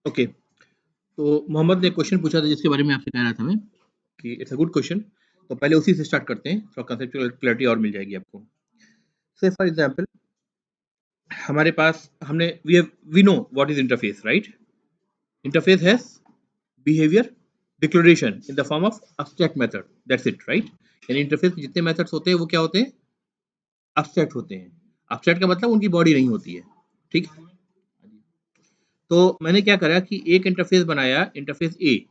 Okay, तो मोहम्मद ने question पूछा था जिसके बारे में आपसे कह रहा था मैं कि इट्स अ गुड क्वेश्चन। तो पहले उसी से स्टार्ट करते हैं, थोड़ा कंसेप्चुअल क्लैरिटी और मिल जाएगी आपको। से फॉर एग्जांपल, हमारे पास हमने we know what is interface, right? Interface has behaviour declaration in the form of abstract method, that's it, right? यानी इंटरफेस के जितने मेथड्स होते हैं वो क्या होते हैं? abstract होते हैं। abstract का मतलब उनकी बॉडी नहीं होती है, ठीक है? तो मैंने क्या करा कि एक इंटरफेस बनाया, इंटरफेस ए,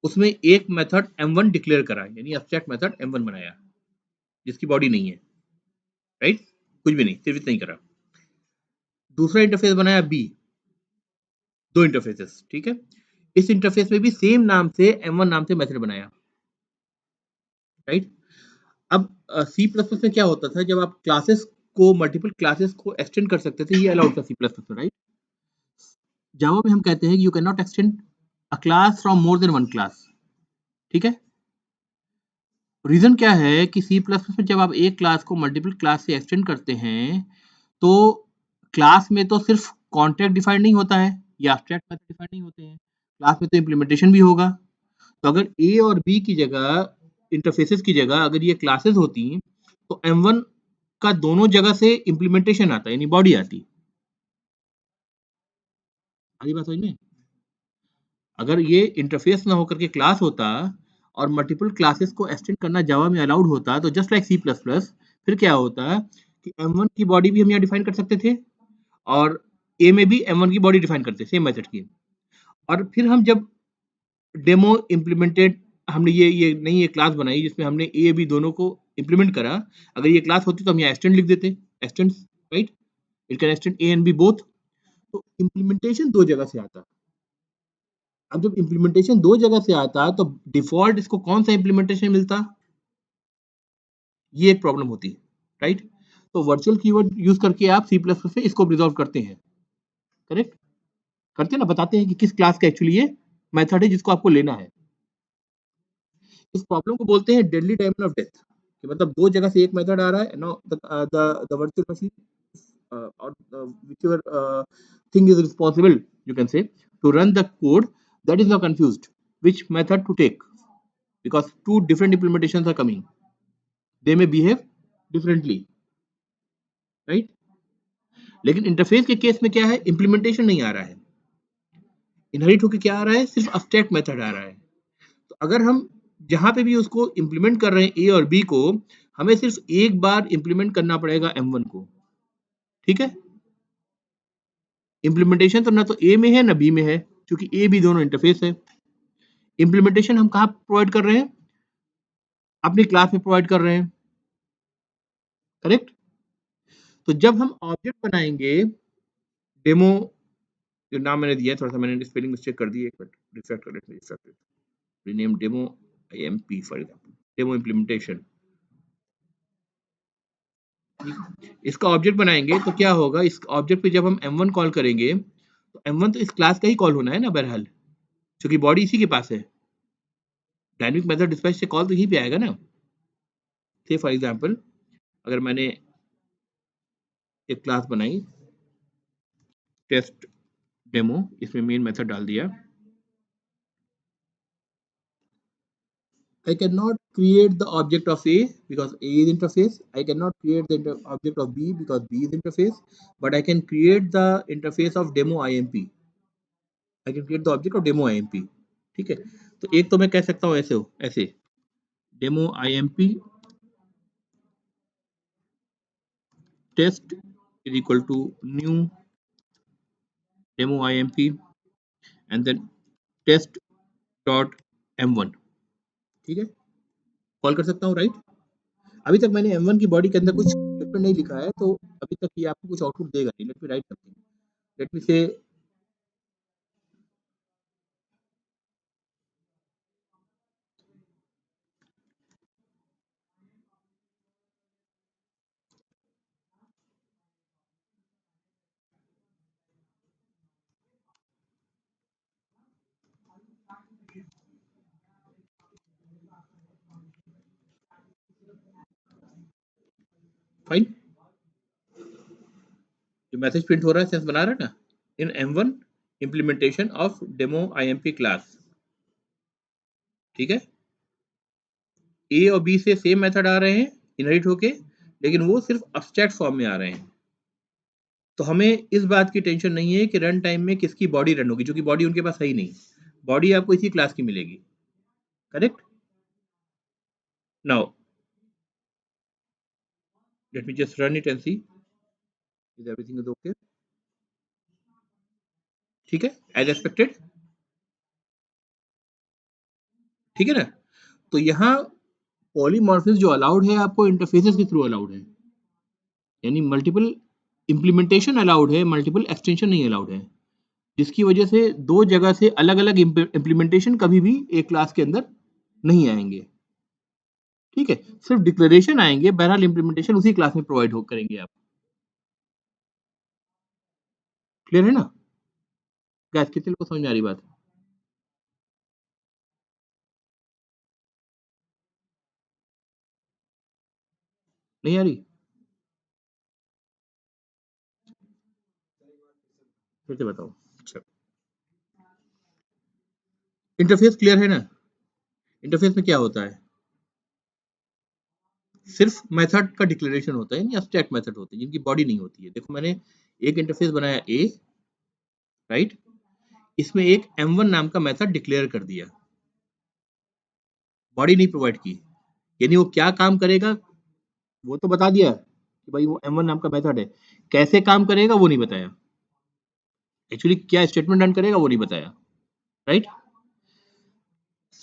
उसमें एक मेथड m1 डिक्लेयर करा, यानी abstract मेथड m1 बनाया जिसकी बॉडी नहीं है, राइट? कुछ भी नहीं, सिर्फ इतना ही करा। दूसरा इंटरफेस बनाया बी, दो इंटरफेसेस, ठीक है? इस इंटरफेस में भी सेम नाम से m1 नाम से मेथड बनाया, राइट? अब सी प्लस प्लस में क्या होता था, जब आप क्लासेस को, मल्टीपल क्लासेस को एक्सटेंड कर सकते थे, ये अलाउड था सी प्लस प्लस में, राइट? जावा में हम कहते हैं कि you can not extend a class from more than one class, ठीक है? रीजन क्या है कि सी प्लस प्लस में जब आप एक क्लास को मल्टीपल क्लास से एक्सटेंड करते हैं तो क्लास में तो सिर्फ कॉन्ट्रैक्ट डिफाइंड नहीं होता है या एब्स्ट्रैक्ट मेथड डिफाइंड नहीं होते हैं, क्लास में तो इम्प्लीमेंटेशन भी होगा। तो अगर ए और बी की जगह, इंटरफेसेस की जगह अगर ये क्लासेस होती तो M1 का दोनों जगह से इम्प्लीमेंटेशन आता, यानी बॉडी आती। आगे बात समझ में? अगर ये इंटरफेस ना होकर के क्लास होता और मल्टीपल क्लासेस को एक्सटेंड करना जावा में अलाउड होता, तो just like C plus plus, फिर क्या होता कि M1 की बॉडी भी हम यहाँ डिफाइन कर सकते थे और ए में भी M1 की बॉडी डिफाइन करते, सेम मेथड की। और फिर हम जब डेमो इम्प्लीमेंटेड, हमने ये नई ये क्लास बनाई जिसमें हमने ए बी दोनों को इम्प्लीमेंट करा। अगर ये क्लास होती तो हम यहाँ एक्सटेंड लिख देते, extend, right? It can extend A and B both. तो इम्प्लीमेंटेशन दो जगह से आता। अब जब इम्प्लीमेंटेशन दो जगह से आता तो डिफॉल्ट इसको कौन सा इम्प्लीमेंटेशन मिलता, ये एक प्रॉब्लम होती, राइट? तो वर्चुअल कीवर्ड यूज करके आप सी प्लस प्लस से इसको रिजॉल्व करते हैं, करेक्ट? करते हैं ना, बताते हैं कि किस क्लास का एक्चुअली ये मेथड है जिसको आपको लेना है। इस प्रॉब्लम को बोलते हैं डेडली डायमंड ऑफ डेथ, कि मतलब दो जगह से एक मेथड आ रहा है, know the virtual machine or whichever thing is responsible, you can say, to run the code, that is now confused which method to take, because two different implementations are coming, they may behave differently, right? लेकिन interface के case में क्या है, implementation नहीं आ रहा है, inherit होकर क्या आ रहा है, सिर्फ abstract मेथड आ रहा है। तो अगर हम जहां पे भी उसको इंप्लीमेंट कर रहे हैं ए और बी को, हमें सिर्फ एक बार इंप्लीमेंट करना पड़ेगा M1 को, ठीक है? इम्प्लीमेंटेशन तो ना तो ए में है ना बी में है, क्योंकि ए बी दोनों इंटरफेस है। इम्प्लीमेंटेशन हम कहाँ प्रोवाइड कर रहे हैं, अपनी क्लास में प्रोवाइड कर रहे हैं, करेक्ट? तो जब हम ऑब्जेक्ट बनाएंगे, डेमो जो नाम मैंने दिया है, थोड़ा सा मैंने स्पेलिंग मिस्टेक कर दी है, एक मिनट, रिफ्रेश कर लेते हैं, रिफ्रेश कर, rename demo IMP for example, demo implementation. इसका ऑब्जेक्ट बनाएंगे तो क्या होगा, इस ऑब्जेक्ट पे जब हम M1 कॉल करेंगे तो M1 तो इस क्लास का ही कॉल होना है ना बहरहाल, क्योंकि बॉडी इसी के पास है। डायनेमिक मेथड डिस्पैच से कॉल तो यहीं पे आएगा ना। से फॉर एग्जांपल, अगर मैंने एक क्लास बनाई टेस्ट डेमो, इसमें मेन मेथड डाल दिया, I cannot create the object of A because A is interface. I cannot create the object of B because B is interface. But I can create the interface of demo IMP. I can create the object of demo IMP. ठीक है? तो एक तो मैं कह सकता हूँ ऐसे हो, ऐसे demo IMP test is equal to new demo IMP and then test dot M1, ठीक है? कॉल कर सकता हूँ, राइट? अभी तक मैंने M1 की बॉडी के अंदर कुछ स्टेटमेंट नहीं लिखा है, तो अभी तक ये आपको कुछ आउटपुट देगा नहीं। Let me right something, let me से फाइन, जो मैसेज प्रिंट हो रहा है सेंस बना रहा है ना, इन M1 implementation of demo IMP class. ठीक है, ए और बी से सेम मेथड आ रहे हैं इनहेरिट होके, लेकिन वो सिर्फ एब्स्ट्रैक्ट फॉर्म में आ रहे हैं। तो हमें इस बात की टेंशन नहीं है कि रन टाइम में किसकी बॉडी रन होगी, क्योंकि बॉडी उनके पास है ही नहीं। बॉडी आपको इसी क्लास की मिलेगी। Correct. Now let me just run it and see is everything is okay. ठीक है, एज एक्सपेक्टेड। ठीक है ना। तो यहाँ पॉलीमॉर्फिज्म जो अलाउड है आपको इंटरफेसेस के थ्रू अलाउड है, यानी मल्टीपल इंप्लीमेंटेशन अलाउड है, मल्टीपल एक्सटेंशन नहीं अलाउड है, जिसकी वजह से दो जगह से अलग अलग इंप्लीमेंटेशन कभी भी एक क्लास के अंदर नहीं आएंगे। ठीक है, सिर्फ डिक्लेरेशन आएंगे, बहरहाल इंप्लीमेंटेशन उसी क्लास में प्रोवाइड हो करेंगे आप। क्लियर है ना गैस, कितने लोग को समझ में आ रही बात? नहीं आ रही? फिर से बताओ। अच्छा, इंटरफेस क्लियर है ना? इंटरफेस में क्या होता है? सिर्फ मेथड का डिक्लेरेशन होता है, यानी एब्स्ट्रैक्ट मेथड होते हैं जिनकी बॉडी नहीं होती है। देखो मैंने एक इंटरफेस बनाया ए, राइट, इसमें एक m1 नाम का मेथड डिक्लेयर कर दिया, बॉडी नहीं प्रोवाइड की, यानी वो क्या काम करेगा वो तो बता दिया कि भाई वो m1 नाम का मेथड है, कैसे काम करेगा वो नहीं बताया, एक्चुअली क्या स्टेटमेंट रन करेगा वो नहीं बताया, राइट।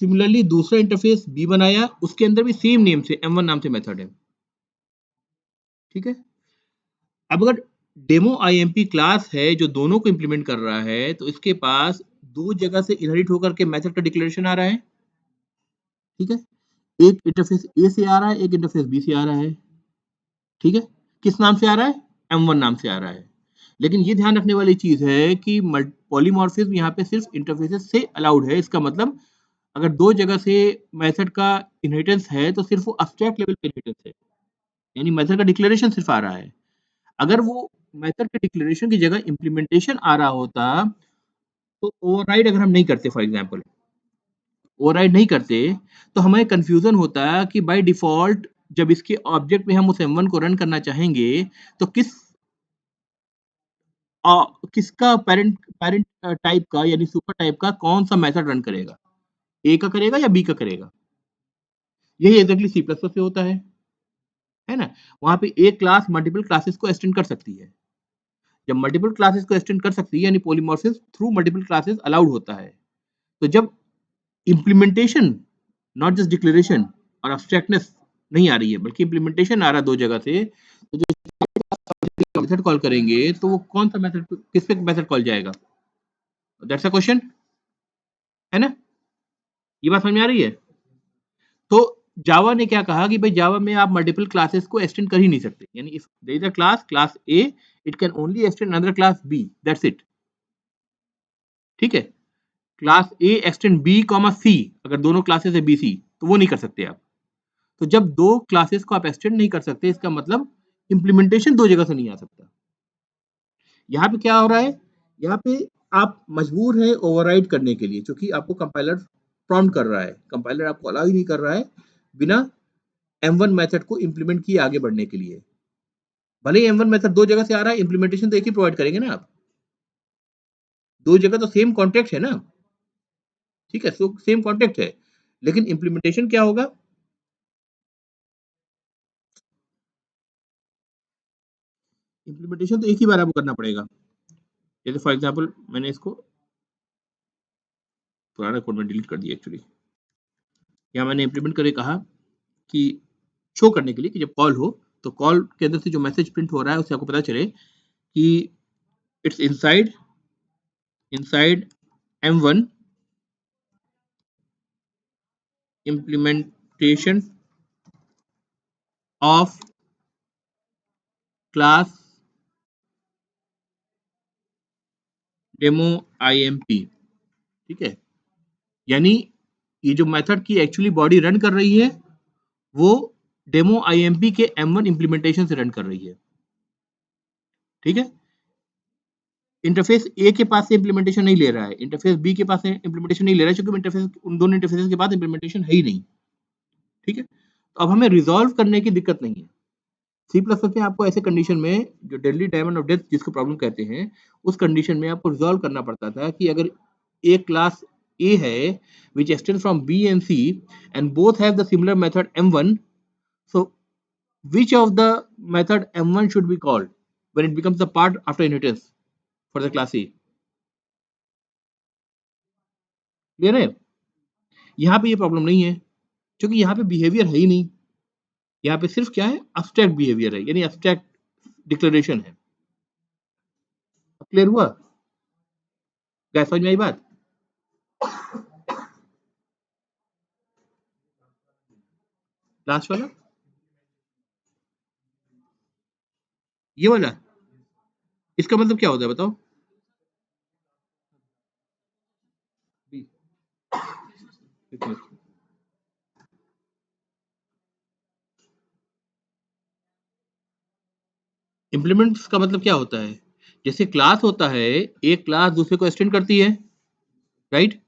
सिमिलरली दूसरा इंटरफेस बी बनाया, उसके अंदर भी सेम नेम से m1 नाम से मेथड है। ठीक है, अब अगर डेमो IMP क्लास है जो दोनों को इंप्लीमेंट कर रहा है, तो इसके पास दो जगह से इनहेरिट होकर के मेथड का डिक्लेरेशन आ रहा है। ठीक है, एक इंटरफेस ए से आ रहा है, एक इंटरफेस बी से आ रहा है। ठीक है, किस नाम से आ रहा है? m1 नाम से आ रहा है। लेकिन ये ध्यान रखने वाली चीज है कि पॉलीमॉर्फिज्म यहाँ पे सिर्फ इंटरफेसेस से अलाउड है। इसका मतलब अगर दो जगह से मेथड का इनहेरिटेंस है तो सिर्फ वो एब्स्ट्रैक्ट लेवल पे इनहेरिटेंस है, यानी मेथड का डिक्लेरेशन सिर्फ आ रहा है। अगर वो मेथड के डिक्लेरेशन की जगह इंप्लीमेंटेशन आ रहा होता तो ओवरराइड अगर हम नहीं करते, फॉर एग्जांपल ओवरराइड नहीं करते, तो हमें कंफ्यूजन होता कि बाय डिफॉल्ट जब इसके ऑब्जेक्ट में हम उस m1 को रन करना चाहेंगे तो किसका पेरेंट पेरेंट टाइप का यानी सुपर टाइप का कौन सा मेथड रन करेगा, ए का करेगा या बी का करेगा। यही एग्जैक्टली सी प्लस प्लस से होता है ना। वहां पे एक क्लास मल्टीपल क्लासेस को एक्सटेंड कर सकती है। जब मल्टीपल क्लासेस को एक्सटेंड कर सकती है यानी polymorphism through multiple classes allowed होता है। तो जब इम्प्लीमेंटेशन, नॉट जस्ट डिक्लेरेशन और एब्स्ट्रैक्टनेस नहीं आ रही है बल्कि इम्प्लीमेंटेशन आ रहा है दो जगह से, तो जो मेथड कॉल करेंगे तो वो कौन सा मेथड, किस पे मेथड कॉल जाएगा? दैट्स अ क्वेश्चन, है ना। ये बात समझ में आ रही है? तो जावा ने क्या कहा कि भाई जावा में आप मल्टीपल क्लासेस को एक्सटेंड कर ही नहीं सकते, यानी if there is a class A, it can only extend another class B, that's it. ठीक है, class A extend B comma C, अगर दोनों क्लासेस है बी सी तो वो नहीं कर सकते आप। तो जब दो क्लासेस को आप एक्सटेंड नहीं कर सकते, इसका मतलब इंप्लीमेंटेशन दो जगह से नहीं आ सकता। यहाँ पे क्या हो रहा है, यहाँ पे आप मजबूर है ओवरराइड करने के लिए, क्योंकि आपको कंपाइलर प्रॉम्प्ट कर रहा है, कंपाइलर आपको अलाउ ही नहीं कर रहा है बिना m1 मेथड को इंप्लीमेंट किए आगे बढ़ने के लिए। भले ही m1 मेथड दो जगह से आ रहा है, इंप्लीमेंटेशन तो एक ही प्रोवाइड करेंगे ना आप, दो जगह तो सेम कॉन्टेक्ट है ना। ठीक है, सो सेम कॉन्टेक्ट है, लेकिन इंप्लीमेंटेशन क्या होगा? इंप्लीमेंटेशन तो एक ही बार आपको करना पड़ेगा। जैसे फॉर एग्जांपल मैंने इसको पुराना कोड में डिलीट कर दिया एक्चुअली, यहाँ मैंने इंप्लीमेंट करके कहा कि शो करने के लिए कि जब कॉल हो तो कॉल के अंदर से जो मैसेज प्रिंट हो रहा है उससे आपको पता चले कि it's inside inside m1 implementation of class demo IMP। ठीक है, यानी ये जो मेथड की एक्चुअली बॉडी रन कर रही है वो डेमो IMP के m1 इंप्लीमेंटेशन से रन कर रही है। ठीक है, इंटरफेस ए के पास से इम्प्लीमेंटेशन नहीं ले रहा है, इंटरफेस बी के पास से इम्प्लीमेंटेशन नहीं ले रहा है, क्योंकि इंटरफेस उन दोनों इंटरफेसेस के पास इम्प्लीमेंटेशन है ही नहीं। ठीक है, तो अब हमें रिजॉल्व करने की दिक्कत नहीं है। सी प्लस प्लस में आपको ऐसे कंडीशन में जो डेडली डायमंड ऑफ डेथ जिसको प्रॉब्लम कहते हैं, उस कंडीशन में आपको रिजॉल्व करना पड़ता था कि अगर एक क्लास ए है which extends from B and C and both have the similar method M1, so which of the method M1 should be called when it becomes the part after inheritance for the class A? Clear है? यहाँ पे ये problem नहीं है, क्योंकि यहाँ पे behaviour है ही नहीं, यहाँ पे सिर्फ क्या है, अब्स्ट्रैक्ट बिहेवियर है, यानी अब्स्ट्रैक्ट डिक्लेरेशन है। क्लियर हुआ? क्या समझ में आई बात? लास्ट वाला, ये वाला, इसका मतलब क्या होता है बताओ? इम्प्लीमेंट्स का मतलब क्या होता है? जैसे क्लास होता है, एक क्लास दूसरे को एक्सटेंड करती है, राइट?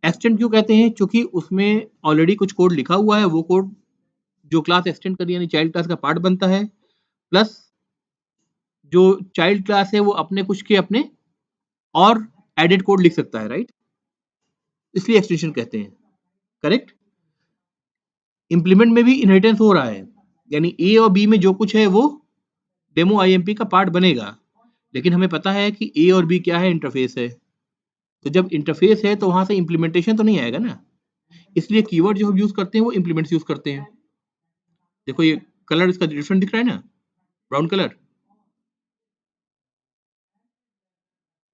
एक्सटेंड क्यों कहते हैं? क्योंकि उसमें ऑलरेडी कुछ कोड लिखा हुआ है, वो कोड जो क्लास एक्सटेंड करी यानी चाइल्ड क्लास का पार्ट बनता है, प्लस जो चाइल्ड क्लास है वो अपने कुछ के अपने और एडेड कोड लिख सकता है, राइट? इसलिए एक्सटेंशन कहते हैं, करेक्ट? इंप्लीमेंट में भी इनहेरिटेंस हो रहा है, यानी ए और बी में जो कुछ है वो डेमो आईएमपी का पार्ट बनेगा, लेकिन हमें पता है कि ए और बी क्या है, इंटरफेस है। तो जब इंटरफेस है तो वहां से इंप्लीमेंटेशन तो नहीं आएगा ना, इसलिए कीवर्ड जो हम यूज करते हैं वो इंप्लीमेंट्स यूज करते हैं। देखो ये कलर इसका डिफरेंट दिख रहा है ना, ब्राउन कलर,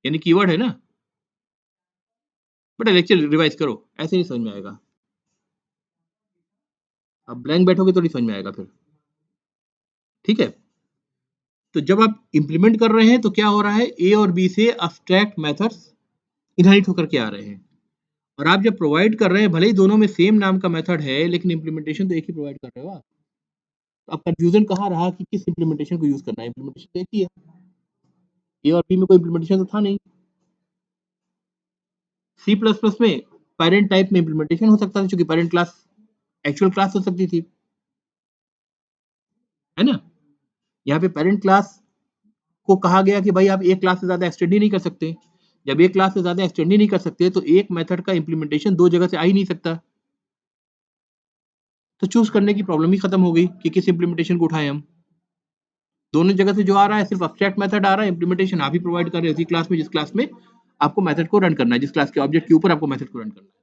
यानी कीवर्ड है ना। बट लेक्चर रिवाइज करो, ऐसे नहीं समझ में आएगा, अब ब्लैंक बैठोगे तो नहीं समझ में आएगा फिर। ठीक है, तो जब आप इंप्लीमेंट कर रहे हैं तो क्या हो रहा है, ए और बी से अब्स्ट्रैक्ट मेथड्स इनहेरिट होकर के आ रहे हैं, और आप जब प्रोवाइड कर रहे हैं, भले ही दोनों में सेम नाम का मेथड है, लेकिन इंप्लीमेंटेशन तो एक ही प्रोवाइड कर रहे हो आप। तो अब कंफ्यूजन कहाँ रहा कि किस इंप्लीमेंटेशन को यूज करना है? इंप्लीमेंटेशन तो एक ही है, ए और बी में कोई इंप्लीमेंटेशन तो था नहीं। सी प्लस प्लस में पेरेंट टाइप में इंप्लीमेंटेशन हो सकता था, क्योंकि पेरेंट क्लास एक्चुअल क्लास हो सकती थी, है ना। यहाँ पे पेरेंट क्लास को कहा गया कि भाई आप एक क्लास से ज्यादा एक्सटेंड ही नहीं कर सकते। जब एक क्लास से ज्यादा एक्सटेंड ही नहीं कर सकते तो एक मेथड का इंप्लीमेंटेशन दो जगह से आ ही नहीं सकता, तो चूज करने की प्रॉब्लम ही खत्म हो गई कि किस इंप्लीमेंटेशन को उठाएं हम। दोनों जगह से जो आ रहा है सिर्फ अब्स्ट्रैक्ट मेथड आ रहा है, इंप्लीमेंटेशन आप ही प्रोवाइड कर रहे हो उसी क्लास में जिस क्लास में आपको मेथड को रन करना है, जिस क्लास के ऑब्जेक्ट के ऊपर आपको मेथड को रन करना है,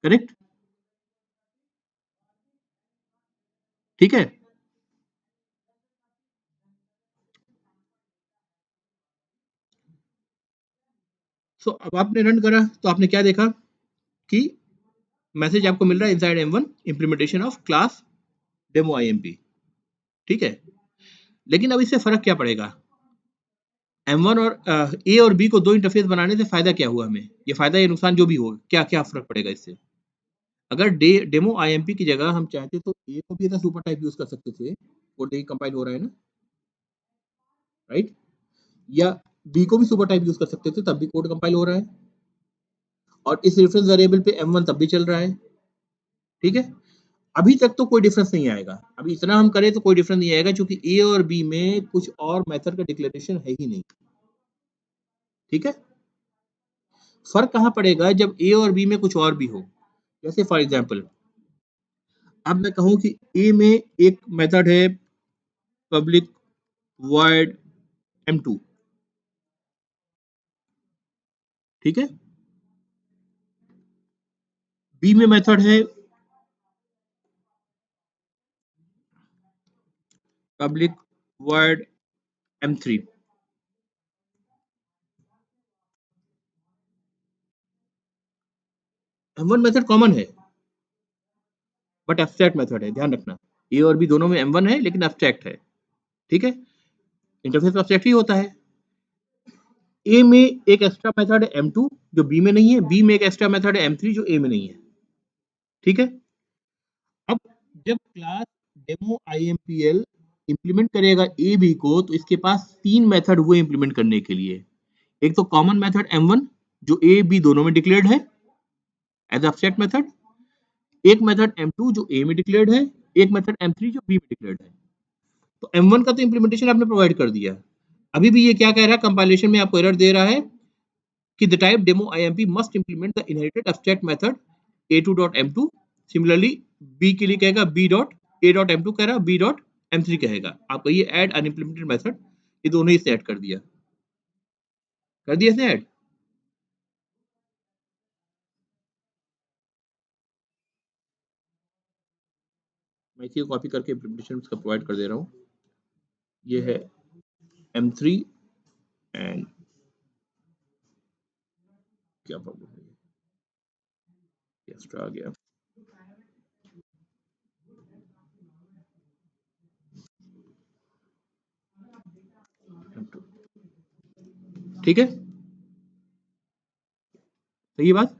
करेक्ट? ठीक है, सो अब आपने रन करा तो आपने क्या देखा कि मैसेज आपको मिल रहा है inside M1 implementation of class demo IMP। ठीक है, लेकिन अब इससे फर्क क्या पड़ेगा? M1 और ए और बी को दो इंटरफेस बनाने से फायदा क्या हुआ हमें? ये फायदा या नुकसान जो भी हो, क्या क्या फर्क पड़ेगा इससे? अगर डेमो आईएमपी की जगह हम चाहते तो ए को भी ऐसा सुपर टाइप यूज कर सकते थे, कोड नहीं कंपाइल हो रहा है ना, राइट? या बी को भी सुपर टाइप यूज कर सकते थे, तब भी कोड कंपाइल हो रहा है, और इस रेफरेंस वेरिएबल पे M1 तब भी चल रहा है। ठीक है, अभी तक तो कोई डिफरेंस नहीं आएगा, अभी इतना हम करें तो कोई डिफरेंस नहीं आएगा, क्योंकि ए और बी में कुछ और मेथड का डिक्लेरेशन है ही नहीं। ठीक है, फर्क कहाँ पड़ेगा जब ए और बी में कुछ और भी हो? जैसे फॉर एग्जांपल, अब मैं कहूं कि ए में एक मेथड है पब्लिक वॉइड M2, ठीक है, बी में मेथड है public void M3। M1 method common है बट एब्स्ट्रैक्ट मेथड है, ध्यान रखना, ए और बी दोनों में M1 है लेकिन एब्स्ट्रैक्ट है। ठीक है, इंटरफेस एब्स्ट्रैक्ट ही होता है। ए में एक एक्स्ट्रा मेथड है M2 जो बी में नहीं है, बी में एक एक्स्ट्रा मेथड है M3 जो ए में नहीं है। ठीक है, अब जब क्लास डेमो IMPL इम्प्लीमेंट करेगा ए बी को, तो इसके पास 3 मेथड हुए इम्प्लीमेंट करने के लिए। एक तो कॉमन मेथड M1 जो ए बी दोनों में डिक्लेयर्ड है एज एब्स्ट्रैक्ट मेथड, एक मेथड M2 जो ए में डिक्लेयर्ड है, एक मेथड M3 जो बी में डिक्लेयर्ड है। तो M1 का तो इम्प्लीमेंटेशन आपने प्रोवाइड कर दिया। अभी भी ये क्या कह रहा है, कंपाइलेशन में आपको एरर दे रहा है कि the type demo IMP must implement the inherited abstract method a2.m2। Similarly B के लिए कहेगा b.a.m2 कह रहा है, b.m3 कहेगा। आपको ये ऐड अनइम्प्लीमेंटेड मेथड, ये दोनों ही ऐड कर दिया इसने ऐड। मैं इसी को कॉपी करके इम्प्लीमेंटेशन इसका प्रोवाइड कर दे रहा हूँ। ये है M3 एंड क्या प्रॉब्लम है, एक्स्ट्रा आ गया। ठीक है, सही बात।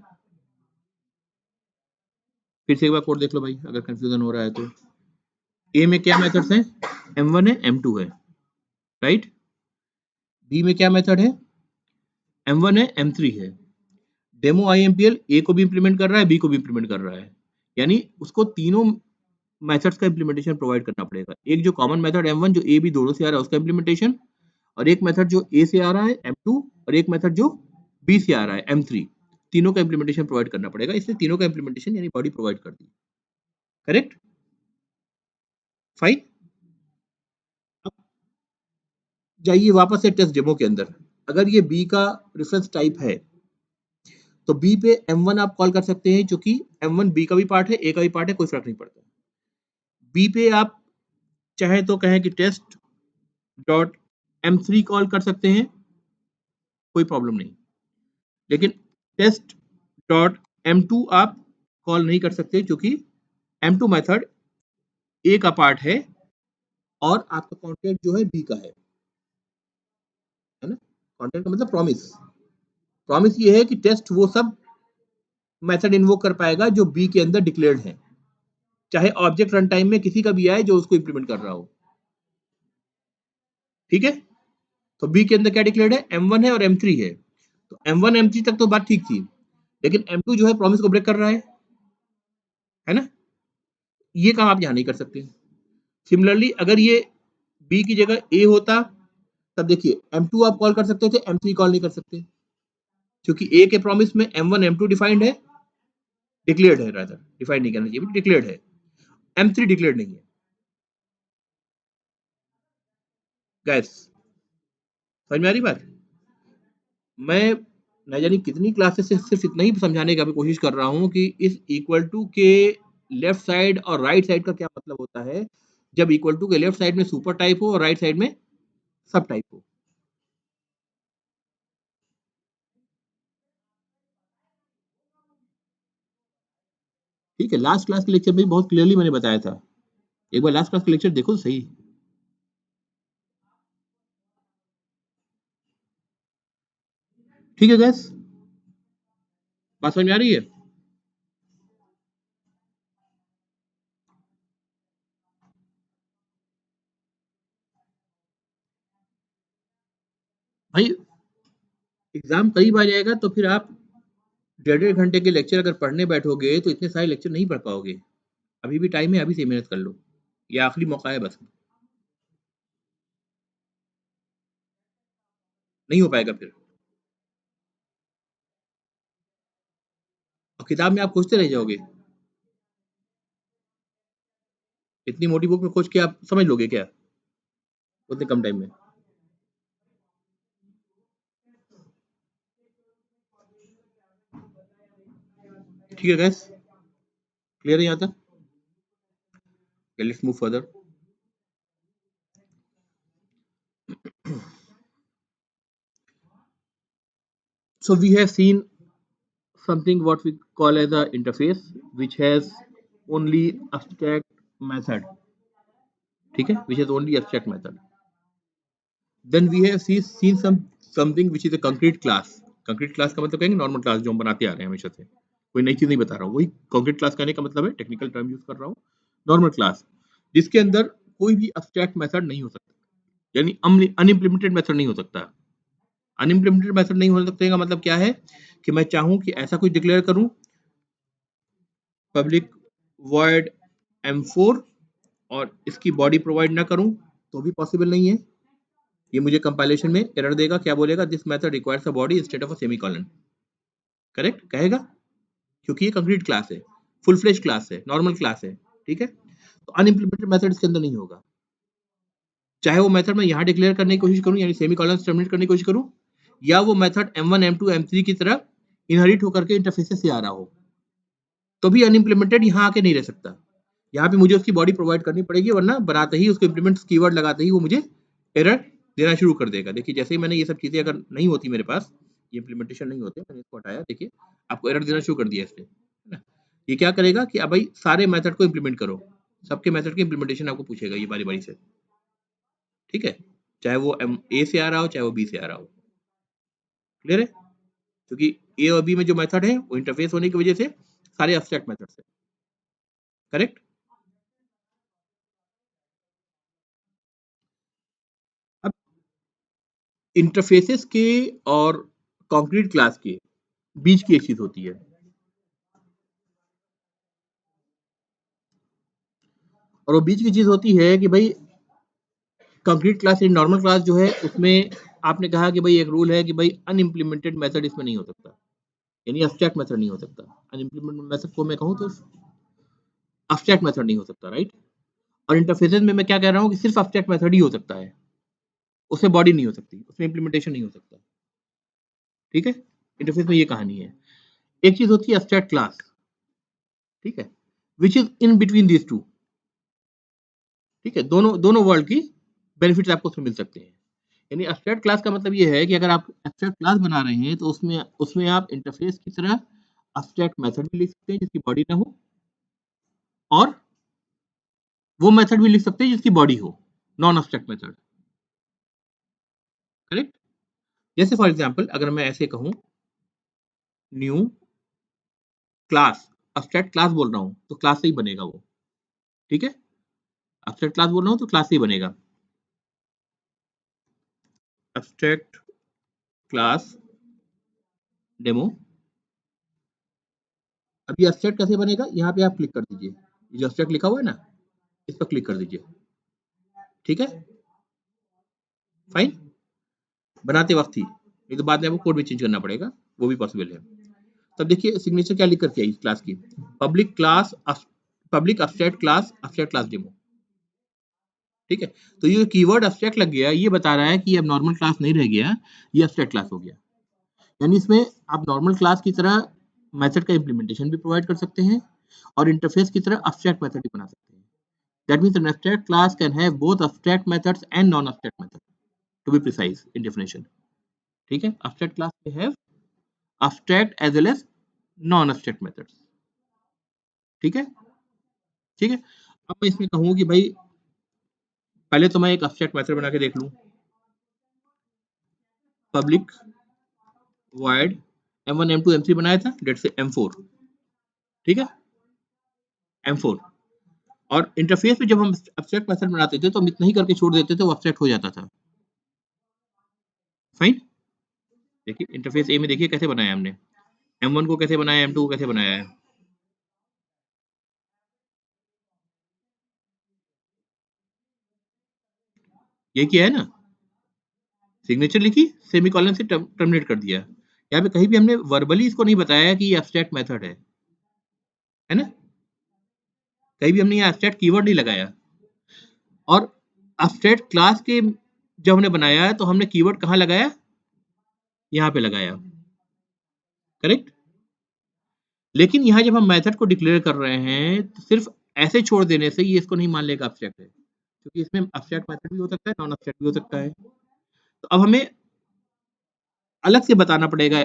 फिर से एक बार कोड देख लो भाई, अगर कंफ्यूजन हो रहा है तो। ए में क्या मेथड्स हैं, M1 है, M2 है, राइट। बी में क्या मेथड है, M1 है, M3 है। डेमो IMPL ए को भी इंप्लीमेंट कर रहा है, बी को भी इंप्लीमेंट कर रहा है, यानी उसको तीनों मेथड्स का इंप्लीमेंटेशन प्रोवाइड करना पड़ेगा। एक जो कॉमन मेथड M1 जो ए बी दोनों से आ रहा है उसका इंप्लीमेंटेशन, और एक मेथड जो ए से आ रहा है M2, और एक मेथड जो बी से आ रहा है M3, तीनों का इंप्लीमेंटेशन प्रोवाइड करना पड़ेगा। इसलिए तीनों का इंप्लीमेंटेशन यानी बॉडी प्रोवाइड कर दी। Correct, fine. अब जाइए वापस से टेस्ट डेमो के अंदर। अगर ये बी का रेफरेंस टाइप है तो बी पे M1 आप कॉल कर सकते हैं, क्योंकि M1 बी का भी पार्ट है, ए का भी पार्ट है, कोई फर्क नहीं पड़ता। बी पे आप चाहे तो कहें कि टेस्ट डॉट M3 कॉल कर सकते हैं, कोई प्रॉब्लम नहीं। लेकिन टेस्ट डॉट M2 आप कॉल नहीं कर सकते, क्योंकि M2 मेथड ए का पार्ट है और आपका कॉन्टेक्ट जो है बी का है ना। कॉन्टेक्ट का मतलब प्रॉमिस। प्रॉमिस ये है कि टेस्ट वो सब मेथड इन्वोक कर पाएगा जो बी के अंदर डिक्लेयर्ड है, चाहे ऑब्जेक्ट रन टाइम में किसी का भी आए जो उसको इंप्लीमेंट कर रहा हो। ठीक है, तो बी के अंदर क्या डिक्लेयर्ड है, M1 है और M3 है। तो M1 M3 तक तो बात ठीक थी, लेकिन M2 जो है प्रॉमिस को ब्रेक कर रहा है ना। ये काम आप यहां नहीं कर सकते। सिमिलरली अगर ये बी की जगह ए होता, तब देखिए M2 आप कॉल कर सकते थे, M3 कॉल नहीं कर सकते, क्योंकि ए के प्रॉमिस में M1 M2 डिफाइंड है, डिक्लेयर्ड है, रादर डिफाइंड नहीं करना चाहिए, डिक्लेयर्ड है। M3 डिक्लेयर्ड नहीं है। गैस समझ में आ रही बात। मैं न जानी कितनी क्लासेस से सिर्फ इतना ही समझाने का भी कोशिश कर रहा हूं कि इस इक्वल टू के लेफ्ट साइड और राइट साइड का क्या मतलब होता है, जब इक्वल टू के लेफ्ट साइड में सुपर टाइप हो और राइट साइड में सब टाइप हो। ठीक है, लास्ट क्लास के लेक्चर में बहुत क्लियरली मैंने बताया था, एक बार लास्ट क्लास का लेक्चर देखो सही। ठीक है गैस, बात समझ में आ रही है। भाई एग्जाम करीब आ जाएगा तो फिर आप 1.5 घंटे के लेक्चर अगर पढ़ने बैठोगे तो इतने सारे लेक्चर नहीं पढ़ पाओगे। अभी भी टाइम है, अभी से मेहनत कर लो, ये आखिरी मौका है बस, नहीं हो पाएगा फिर। और किताब में आप खोजते रह जाओगे, इतनी मोटी बुक में खोज के आप समझ लोगे क्या उतने कम टाइम में। ठीक है गैस, क्लियर है यहाँ तक। Let's move further. So we have seen something what we call as a interface which has only abstract method, ठीक है, which has only abstract method. Then we have seen something which is a concrete class. concrete class का मतलब कहेंगे normal class जो हम बनाते आ रहे हैं हमेशा से, कोई नई चीज नहीं बता रहा हूँ, वही concrete class कहने का मतलब है, टेक्निकल टर्म यूज कर रहा हूँ, नॉर्मल क्लास जिसके अंदर कोई भी abstract मेथड नहीं हो सकता, यानी अनइम्प्लीमेंटेड मेथड नहीं हो सकता। अनइम्प्लीमेंटेड मेथड नहीं हो सकते का मतलब क्या है कि मैं चाहूं कि ऐसा कुछ डिक्लेयर करूं पब्लिक वॉइड m4 और इसकी बॉडी प्रोवाइड ना करूं तो भी पॉसिबल नहीं है। ये मुझे कंपाइलेशन में एरर देगा, क्या बोलेगा, this method requires a body instead of a semicolon. Correct कहेगा, क्योंकि ये कंक्रीट क्लास है, फुल फ्लेज क्लास है, नॉर्मल क्लास है। ठीक है, तो अनइम्प्लीमेंटेड मेथड इसके अंदर नहीं होगा, चाहे वो मेथड मैं यहाँ डिक्लेयर करने की कोशिश करूं यानी सेमीकोलन टर्मिनेट करने की कोशिश करूं, या वो मेथड m1 m2 m3 की तरह इनहेरिट होकर के इंटरफेस से आ रहा हो, तो भी अनइम्प्लीमेंटेड यहाँ आके नहीं रह सकता। यहाँ पे मुझे उसकी बॉडी प्रोवाइड करनी पड़ेगी, वरना बनाते ही उसको इम्प्लीमेंट कीवर्ड लगाते ही वो मुझे एरर देना शुरू कर देगा। देखिए जैसे ही मैंने ये सब चीजें अगर नहीं होती मेरे पास, ये इम्प्लीमेंटेशन नहीं होते, मैंने इसको हटाया, देखिए आपको एरर देना शुरू कर दिया इसने, है ना। ये क्या करेगा कि अब भाई सारे मेथड को इम्प्लीमेंट करो, सबके मेथड की इम्प्लीमेंटेशन आपको पूछेगा ये बारी बारी से। ठीक है, चाहे वो ए से आ रहा हो चाहे वो बी से आ रहा हो। क्लियर है, क्योंकि ए और बी में जो मेथड है वो इंटरफेस होने की वजह से सारे एब्स्ट्रैक्ट मेथड्स है। करेक्ट, अब इंटरफेसेस के और कंक्रीट क्लास के बीच की एक चीज होती है, और वो बीच की चीज होती है कि भाई कंक्रीट क्लास या नॉर्मल क्लास जो है उसमें आपने कहा कि भाई एक रूल है कि भाई अनइम्प्लीमेंटेड मेथड इसमें नहीं हो सकता, यानी एब्स्ट्रैक्ट मेथड नहीं हो सकता। अनइम्प्लीमेंटेड मेथड को मैं कहूँ तो एब्स्ट्रैक्ट मेथड नहीं हो सकता, राइट। और इंटरफेसेस में मैं क्या कह रहा हूँ कि सिर्फ एब्स्ट्रैक्ट मेथड ही हो सकता है, उसमें बॉडी नहीं हो सकती, उसमें इम्प्लीमेंटेशन नहीं हो सकता। ठीक है, इंटरफेस में ये कहानी है। एक चीज होती है एब्स्ट्रैक्ट क्लास, ठीक है, which is in between these two. ठीक है, दोनों दोनों वर्ल्ड की बेनिफिट्स आपको उसमें मिल सकते हैं। यानी एब्स्ट्रैक्ट क्लास का मतलब ये है कि अगर आप एब्स्ट्रैक्ट क्लास बना रहे हैं तो उसमें उसमें आप इंटरफेस की तरह एब्स्ट्रैक्ट मेथड भी लिख सकते हैं जिसकी बॉडी ना हो, और वो मेथड भी लिख सकते हैं जिसकी बॉडी हो, नॉन एब्स्ट्रैक्ट मेथड। करेक्ट, जैसे फॉर एग्जांपल अगर मैं ऐसे कहूं न्यू क्लास, एब्स्ट्रैक्ट क्लास बोल रहा हूं तो क्लास से ही बनेगा वो। ठीक है, एब्स्ट्रैक्ट क्लास बोल रहा हूं तो क्लास से ही बनेगा। एब्स्ट्रैक्ट क्लास डेमो, अब ये एब्स्ट्रैक्ट कैसे बनेगा, यहाँ पे आप क्लिक कर दीजिए, ये जो एब्स्ट्रैक्ट लिखा हुआ है ना इस पर क्लिक कर दीजिए। ठीक है, फाइन, बनाते वक्त ही, नहीं तो बाद में आपको कोड भी चेंज करना पड़ेगा, वो भी पॉसिबल है। तब देखिए सिग्नेचर क्या लिख करके आई इस क्लास की, public class, public abstract class demo. ठीक है, तो ये कीवर्ड एब्स्ट्रैक्ट लग गया, ये बता रहा है कि अब नॉर्मल क्लास नहीं रह गया, ये एब्स्ट्रैक्ट क्लास हो गया। यानी इसमें आप नॉर्मल क्लास की तरह मेथड का इम्प्लीमेंटेशन भी प्रोवाइड कर सकते हैं और इंटरफेस की तरह एब्स्ट्रैक्ट मेथड भी बना सकते हैं। That means an abstract class can have both abstract methods and non abstract method, to be precise in definition. ठीक है, एब्स्ट्रैक्ट क्लास में have abstract as well as non abstract methods. ठीक है, ठीक है, अब मैं इसमें कहूँ कि भाई पहले तो मैं एक एब्स्ट्रैक्ट मेथड बना के देख लूं, public void m1 m2 m3 बनाया था, लेट्स से m4। ठीक है, m4, और इंटरफेस में जब हम एब्स्ट्रैक्ट मेथड बनाते थे तो हम इतना ही करके छोड़ देते थे, वो एब्स्ट्रैक्ट हो जाता था। फाइन, देखिए इंटरफेस ए में देखिए कैसे बनाया हमने, m1 को कैसे बनाया, m2 को कैसे बनाया है। ये किया है ना, सिग्नेचर लिखी, सेमीकोलन से टर्मिनेट कर दिया। यहाँ पे कहीं भी हमने वर्बली इसको नहीं बताया कि ये एब्स्ट्रैक्ट मेथड है ना, कहीं भी हमने ये एब्स्ट्रैक्ट कीवर्ड नहीं लगाया। और एब्स्ट्रैक्ट क्लास के जब हमने बनाया है तो हमने कीवर्ड कहाँ लगाया, यहाँ पे लगाया। करेक्ट, लेकिन यहाँ जब हम मेथड को डिक्लेयर कर रहे हैं तो सिर्फ ऐसे छोड़ देने से ये इसको नहीं मान लेगा एब्स्ट्रैक्ट है, क्योंकि इसमें एब्स्ट्रैक्ट मेथड भी हो सकता है, नॉन एब्स्ट्रैक्ट भी हो सकता है। तो अब हमें अलग से बताना पड़ेगा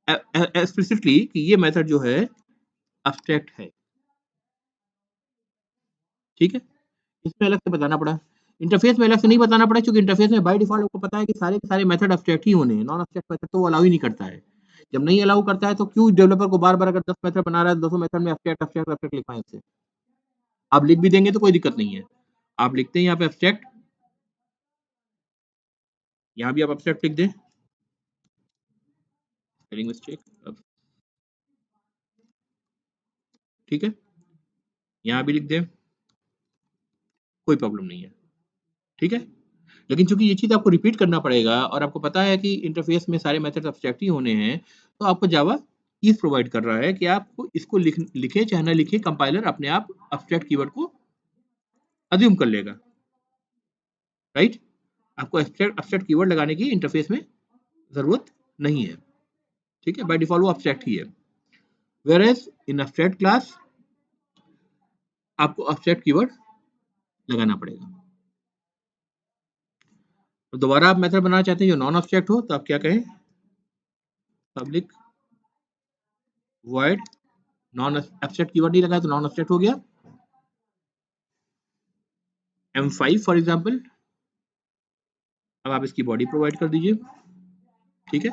एक्सप्लिसिटली कि ये मेथड जो है एब्स्ट्रैक्ट है। ठीक है, इसमें अलग से बताना पड़ा, इंटरफेस में अलग से नहीं बताना पड़ा, क्योंकि इंटरफेस में बाय डिफॉल्ट आपको पता है कि सारे के सारे मेथड एब्स्ट्रैक्ट ही होने हैं, नॉन एब्स्ट्रैक्ट मेथड तो वो अलाउ ही नहीं करता है। जब नहीं अलाउ करता है तो क्यों डेवलपर को बार बार अगर 10 मेथड बना रहा है 200 मेथड में एब्स्ट्रैक्ट एब्स्ट्रैक्ट एब्स्ट्रैक्ट लिखवाएं उससे, आप लिख भी देंगे तो कोई दिक्कत नहीं है। आप लिखते हैं यहाँ पे एब्स्ट्रैक्ट, यहाँ भी आप एब्स्ट्रैक्ट लिख दें, स्पेलिंग मिस्टेक, ठीक है, यहाँ भी लिख दें, कोई प्रॉब्लम नहीं है, ठीक है। लेकिन चूंकि ये चीज आपको रिपीट करना पड़ेगा और आपको पता है कि इंटरफेस में सारे मेथड्स एब्स्ट्रैक्ट ही होने हैं, तो आपको जावा ईज प्रोवाइड कर रहा है कि आपको इसको लिखे चाहे ना लिखे, कंपाइलर अपने आप एब्स्ट्रैक्ट कीवर्ड को अज्यूम कर लेगा, राइट। आपको एब्स्ट्रैक्ट कीवर्ड लगाने की इंटरफेस में जरूरत नहीं है, ठीक है, बाय डिफॉल्ट वो एब्स्ट्रैक्ट ही है। वेयरएज इन एब्स्ट्रैक्ट क्लास आपको एब्स्ट्रैक्ट कीवर्ड लगाना पड़ेगा। तो दोबारा आप मेथड बनाना चाहते हैं जो नॉन एब्स्ट्रैक्ट हो, तो आप क्या कहें, public void non abstract keyword नहीं लगाया तो नॉन एब्स्ट्रैक्ट हो गया, M5 फॉर एग्जांपल। अब आप इसकी बॉडी प्रोवाइड कर दीजिए, ठीक है,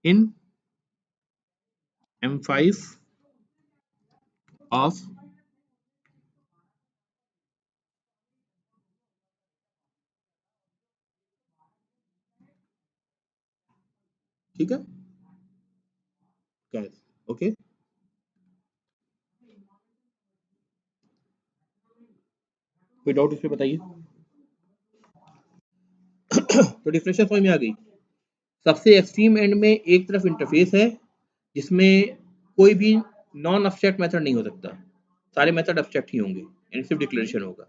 इन M5 ऑफ ठीक है, ओके। कोई डाउट इस पे बताइए। तो डिफिनेशन समझ में आ गई। सबसे एक्सट्रीम एंड में एक तरफ इंटरफेस है जिसमें कोई भी नॉन एब्स्ट्रैक्ट मेथड नहीं हो सकता, सारे मेथड एब्स्ट्रैक्ट ही होंगे, यानी सिर्फ डिक्लेरेशन होगा।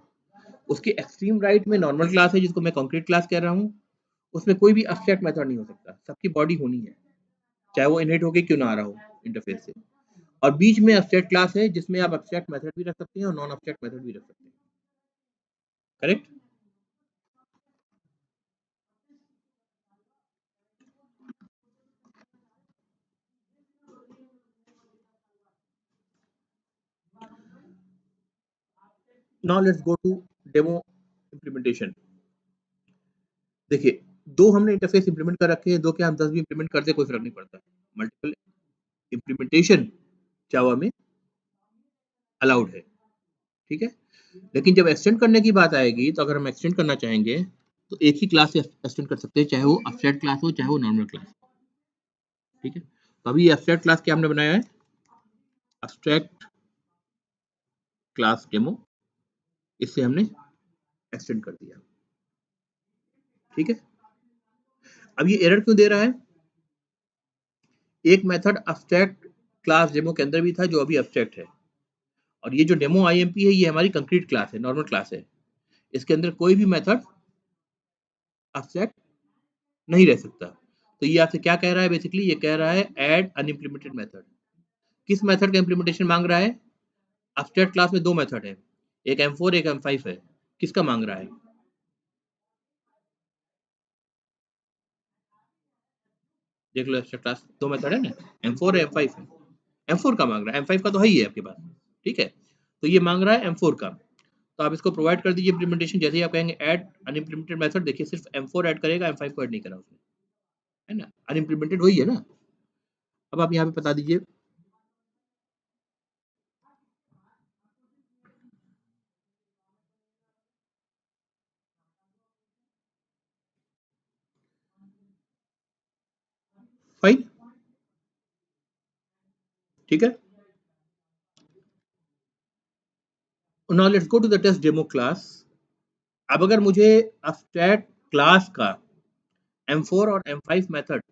उसके एक्सट्रीम राइट में नॉर्मल क्लास है जिसको मैं कॉन्क्रीट क्लास कह रहा हूँ, उसमें कोई भी एब्स्ट्रैक्ट मेथड नहीं हो सकता, सबकी बॉडी होनी है, चाहे वो इनहेरिट होके क्यों ना आ रहा हो इंटरफेस से। और बीच में एब्स्ट्रैक्ट क्लास है जिसमें आप एब्स्ट्रैक्ट मेथड भी रख सकते हैं और नॉन एब्स्ट्रैक्ट मेथड भी रख सकते हैं, correct. Now let's go to demo implementation. देखिए, दो हमने इंटरफेस इंप्लीमेंट कर रखे हैं, दो क्या हम 10 भी इंप्लीमेंट करते कोई फर्क नहीं पड़ता, मल्टीपल इम्प्लीमेंटेशन जावा में अलाउड है, ठीक है। लेकिन जब एक्सटेंड करने की बात आएगी, तो अगर हम एक्सटेंड करना चाहेंगे तो एक ही क्लास से एक्सटेंड कर सकते हैं, चाहे वो एब्स्ट्रैक्ट क्लास हो चाहे वो नॉर्मल क्लास, ठीक है। तो अभी एब्स्ट्रैक्ट क्लास क्या हमने बनाया है, एब्स्ट्रैक्ट क्लास डेमो, इससे हमने एक्सटेंड कर दिया, ठीक है। अब ये एरर क्यों दे रहा है, एक मेथड एब्स्ट्रैक्ट क्लास डेमो के अंदर भी था जो अभी एब्स्ट्रैक्ट है, और ये जो डेमो आईएमपी है ये हमारी कंक्रीट क्लास है, नॉर्मल क्लास है, इसके अंदर कोई भी मेथड एब्स्ट्रैक्ट नहीं रह सकता। तो ये आपसे क्या कह रहा है, बेसिकली ये कह रहा है ऐड अनइम्प्लीमेंटेड मेथड। किस मेथड का इंप्लीमेंटेशन मांग रहा है, एब्स्ट्रैक्ट क्लास में दो मेथड है, एक M4 एक M5 है, किसका मांग रहा है, देख लो, एब्स्ट्रैक्ट क्लास दो मेथड है ना, M4 है M5 है, M4 का मांग रहा है, M5 का तो है ही है आपके पास, ठीक है। तो ये मांग रहा है M4 का, तो आप इसको प्रोवाइड कर दीजिए इंप्लीमेंटेशन, जैसे ही आप कहेंगे ऐड अनइम्प्लीमेंटेड मेथड, देखिए सिर्फ M4 ऐड करेगा, M5 को ऐड नहीं करा उसने, है ना, अनइम्प्लीमेंटेड वही है ना। अब आप यहाँ पे बता दीजिए, फाइन, ठीक है। Now let's go to the test demo class. अब अगर मुझे एब्स्ट्रैक्ट क्लास का M4 और M5 मेथड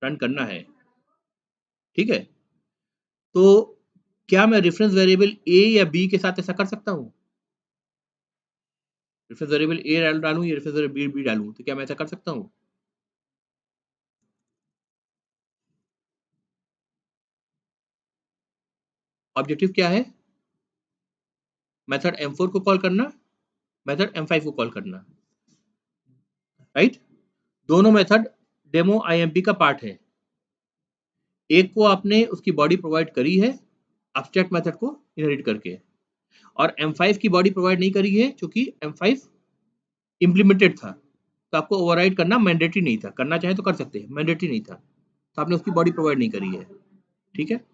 रन करना है, ठीक है, तो क्या मैं रेफरेंस वेरिएबल ए या बी के साथ ऐसा कर सकता हूँ, रेफरेंस वेरिएबल ए डालूं या रेफरेंस वेरिएबल बी डालूं, तो क्या मैं ऐसा कर सकता हूँ। ऑब्जेक्टिव क्या है, मेथड M4 को कॉल करना, मेथड M5 को कॉल करना, राइट। दोनों मेथड डेमो आईएमपी का पार्ट है, एक को आपने उसकी बॉडी प्रोवाइड करी है एब्स्ट्रैक्ट मेथड को इनहेरिट करके, और M5 की बॉडी प्रोवाइड नहीं करी है क्योंकि M5 इंप्लीमेंटेड था, तो आपको ओवरराइड करना मैंडेटरी नहीं था, करना चाहे तो कर सकते हैं, मैंडेटरी नहीं था, तो आपने उसकी बॉडी प्रोवाइड नहीं करी है, ठीक है।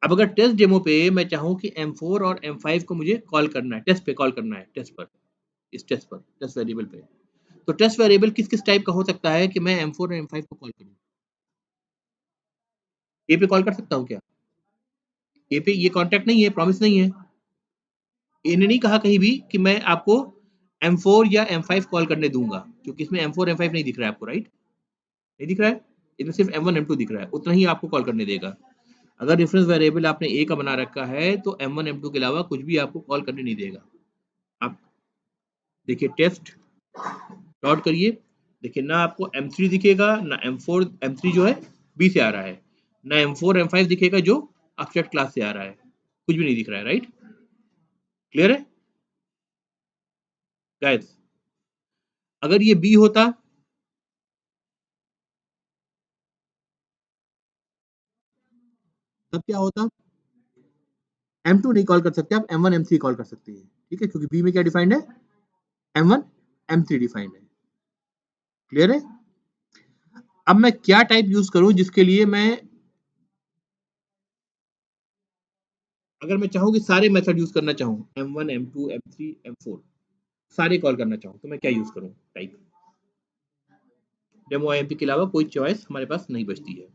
अब अगर टेस्ट डेमो पे मैं चाहूँ कि M4 और M5 को मुझे कॉल करना है, टेस्ट पे कॉल करना है, टेस्ट पर, इस टेस्ट पर, टेस्ट वेरिएबल पे। तो टेस्ट वेरिएबल किस-किस टाइप का हो सकता है कि मैं M4 और M5 को कॉल करूँ? ए पे कॉल कर सकता हूँ क्या? ए पे ये कॉन्ट्रैक्ट नहीं है, प्रॉमिस नहीं है। ए ने नहीं कहा कहीं भी कि मैं आपको M4 या M5 कॉल करने दूँगा, क्योंकि इसमें M4, M5 नहीं दिख रहा है आपको, राइट? नहीं दिख रहा है? इसमें सिर्फ M1, M2 दिख रहा है, उतना ही आपको कॉल करने देगा। अगर रेफरेंस वेरिएबल आपने ए का बना रखा है, तो M1, M2 के अलावा कुछ भी आपको कॉल करने नहीं देगा। आप देखिए टेस्ट डॉट करिए, देखिए ना आपको M3 दिखेगा, ना M4, M3 जो है बी से आ रहा है, ना M4, M5 दिखेगा जो एब्स्ट्रैक्ट क्लास से आ रहा है, कुछ भी नहीं दिख रहा है, राइट? क्लियर है गाइस? अगर ये बी होता तब क्या होता? M2 नहीं कॉल कर सकते आप, M1, M3 कॉल कर सकते हैं, ठीक है? क्योंकि बी में क्या डिफाइंड है? M1, M3 डिफाइंड है। क्लियर है? अब मैं क्या टाइप यूज करूं जिसके लिए मैं, अगर मैं चाहूं कि सारे मेथड यूज करना चाहूं, M1, M2, M3, M4 सारे कॉल करना चाहूं, तो मैं क्या यूज करूं टाइप? डेमो आईएमपी के अलावा कोई चॉइस हमारे पास नहीं बचती है।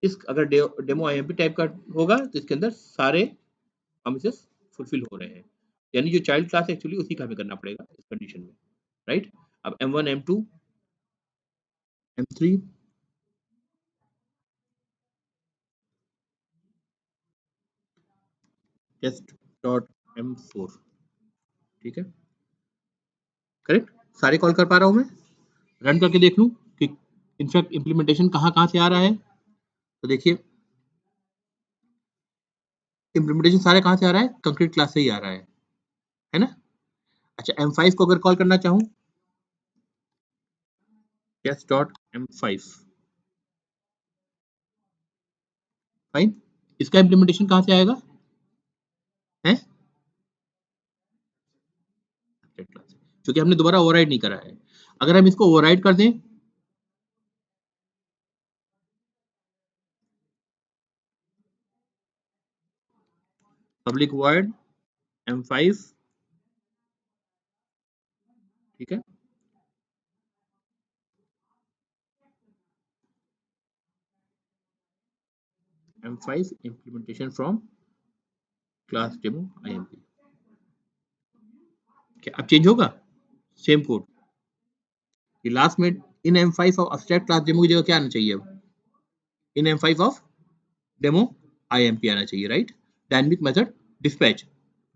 इस अगर डेमो आईएमपी टाइप का होगा तो इसके अंदर सारे प्रोमिसेस फुलफिल हो रहे हैं, यानी जो चाइल्ड क्लास है एक्चुअली उसी का हमें करना पड़ेगा इस कंडीशन में, राइट? अब M1, M2, M3, test dot M4, ठीक है, करेक्ट? सारे कॉल कर पा रहा हूं मैं? रन करके देख लूं कि इनफैक्ट इम्प्लीमेंटेशन कहाँ कहाँ से आ रहा है। तो देखिए इम्प्लीमेंटेशन सारे कहाँ से आ रहा है? कंक्रीट क्लास से ही आ रहा है ना? अच्छा M5 को अगर कॉल करना चाहूँ, टेस्ट डॉट M5, फाइन, इसका इम्प्लीमेंटेशन कहाँ से आएगा? है क्योंकि हमने दोबारा ओवरराइड नहीं करा है। अगर हम इसको ओवरराइड कर दें, पब्लिक वॉइड M5, ठीक है, M5 implementation from class demo IMP, क्या अब चेंज होगा? सेम कोड, ये लास्ट में इन M5 of abstract class demo की जगह क्या आना चाहिए? अब इन M5 ऑफ डेमो IMP आना चाहिए, right? Dynamic method dispatch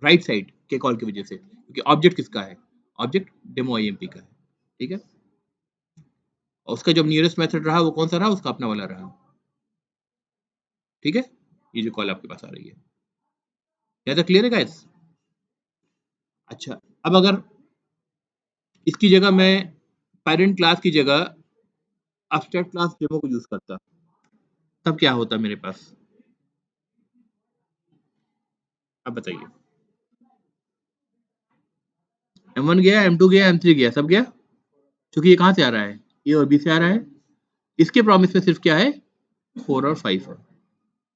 right side के कॉल की वजह से, क्योंकि ऑब्जेक्ट किसका है? ऑब्जेक्ट डेमो IMP का है, ठीक है? और उसका जो नियरेस्ट मेथड रहा वो कौन सा रहा? उसका अपना वाला रहा, ठीक है? ये जो कॉल आपके पास आ रही है, क्या क्लियर है गाइस? अच्छा अब अगर इसकी जगह मैं पेरेंट क्लास की जगह abstract क्लास डेमो को यूज करता, तब क्या होता मेरे पास? अब बताइए, M1 गया, M2 गया, M3 गया, सब गया, क्योंकि ये कहाँ से आ रहा है? ए और बी से आ रहा है। इसके प्रॉमिस में सिर्फ क्या है? 4 और 5 है,